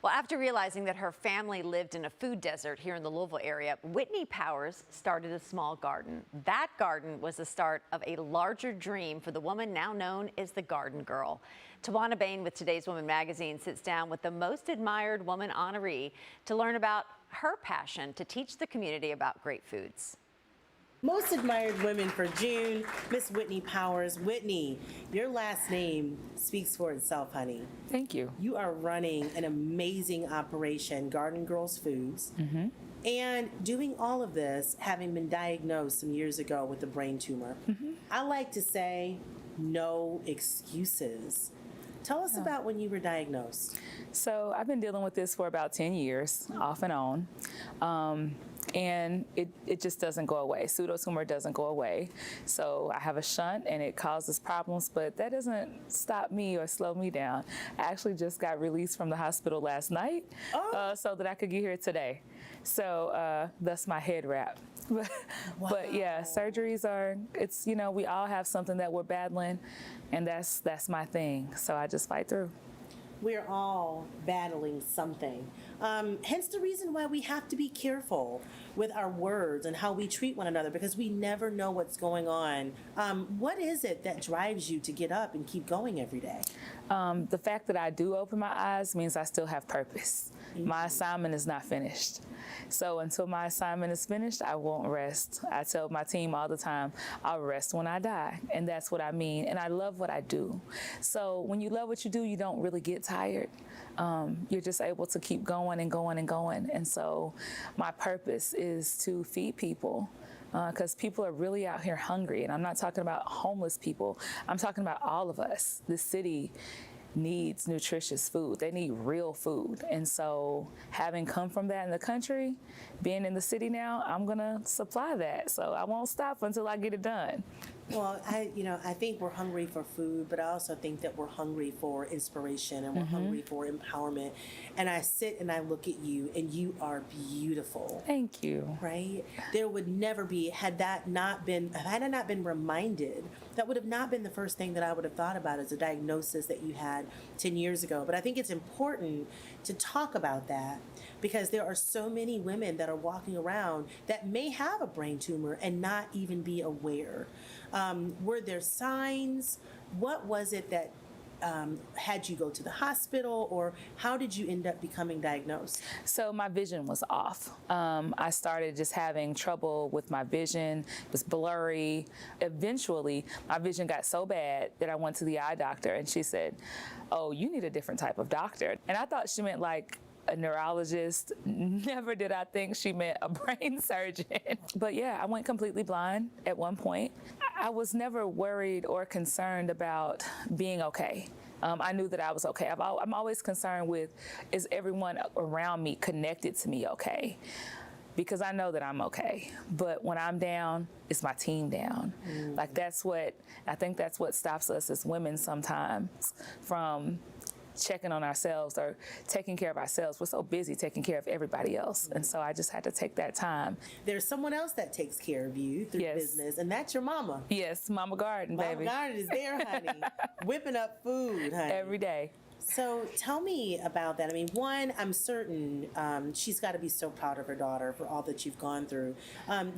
Well, after realizing that her family lived in a food desert here in the Louisville area, Whitney Powers started a small garden. That garden was the start of a larger dream for the woman now known as the Garden Girl. Tawana Bain with Today's Woman magazine sits down with the Most Admired Woman honoree to learn about her passion to teach the community about great foods. Most Admired Women for June, Miss Whitney Powers. Whitney, your last name speaks for itself, honey. Thank you. You are running an amazing operation, Garden Girls Foods, and doing all of this having been diagnosed some years ago with a brain tumor. I like to say, no excuses. Tell us about when you were diagnosed. So I've been dealing with this for about 10 years, off and on. And it just doesn't go away. Pseudotumor doesn't go away. So I have a shunt and it causes problems, but that doesn't stop me or slow me down. I actually just got released from the hospital last night so that I could get here today. So that's my head wrap. But yeah, surgeries are, it's, you know, we all have something that we're battling, and that's my thing. So I just fight through. We're all battling something. Hence the reason why we have to be careful with our words and how we treat one another, because we never know what's going on. What is it that drives you to get up and keep going every day? The fact that I do open my eyes means I still have purpose. My assignment is not finished. So until my assignment is finished, I won't rest. I tell my team all the time, I'll rest when I die. And that's what I mean. And I love what I do. So when you love what you do, you don't really get tired. You're just able to keep going and going and going. And so my purpose is to feed people, because people are really out here hungry. And I'm not talking about homeless people. I'm talking about all of us. This city needs nutritious food. They need real food. And so having come from that in the country, being in the city now, I'm gonna supply that. So I won't stop until I get it done. Well, I think we're hungry for food, but I also think that we're hungry for inspiration and we're hungry for empowerment. And I sit and I look at you, and you are beautiful. Thank you. Right? There would never be, had I not been reminded, that would have not been the first thing that I would have thought about as a diagnosis that you had 10 years ago. But I think it's important to talk about that, because there are so many women that are walking around that may have a brain tumor and not even be aware. Were there signs? What was it that had you go to the hospital, or how did you end up becoming diagnosed? So my vision was off. I started just having trouble with my vision. It was blurry. Eventually, my vision got so bad that I went to the eye doctor, and she said, "Oh, you need a different type of doctor." And I thought she meant like a neurologist. Never did I think she meant a brain surgeon. But yeah, I went completely blind at one point. I was never worried or concerned about being okay. I knew that I was okay. I'm always concerned with, is everyone around me connected to me okay? Because I know that I'm okay. But when I'm down, it's my team down. Like I think that's what stops us as women sometimes from checking on ourselves or taking care of ourselves. We're so busy taking care of everybody else. And so I just had to take that time. There's someone else that takes care of you through business, and that's your mama. Yes, Mama Garden, baby. Mama Garden is there, honey, whipping up food, honey. Every day. So tell me about that. I mean, one, I'm certain she's got to be so proud of her daughter for all that you've gone through.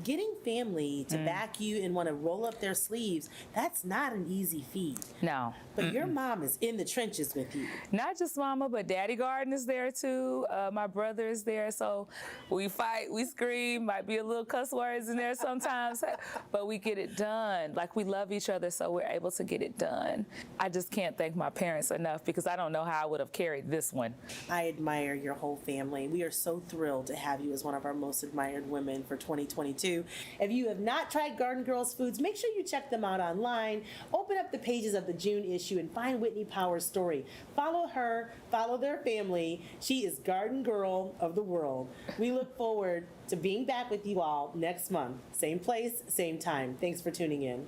Getting family to back you and want to roll up their sleeves, that's not an easy feat. No. But your mom is in the trenches with you. Not just Mama, but Daddy Garden is there too. My brother is there. So we fight, we scream, might be a little cuss words in there sometimes, but we get it done. Like, we love each other, so we're able to get it done. I just can't thank my parents enough, because I don't know how I would have carried this one. I admire your whole family. We are so thrilled to have you as one of our most admired women for 2022. If you have not tried Garden Girls Foods, make sure you check them out online. Open up the pages of the June issue and find Whitney Powers' story. Follow her, follow their family. She is Garden Girl of the world. We look forward to being back with you all next month. Same place, same time. Thanks for tuning in.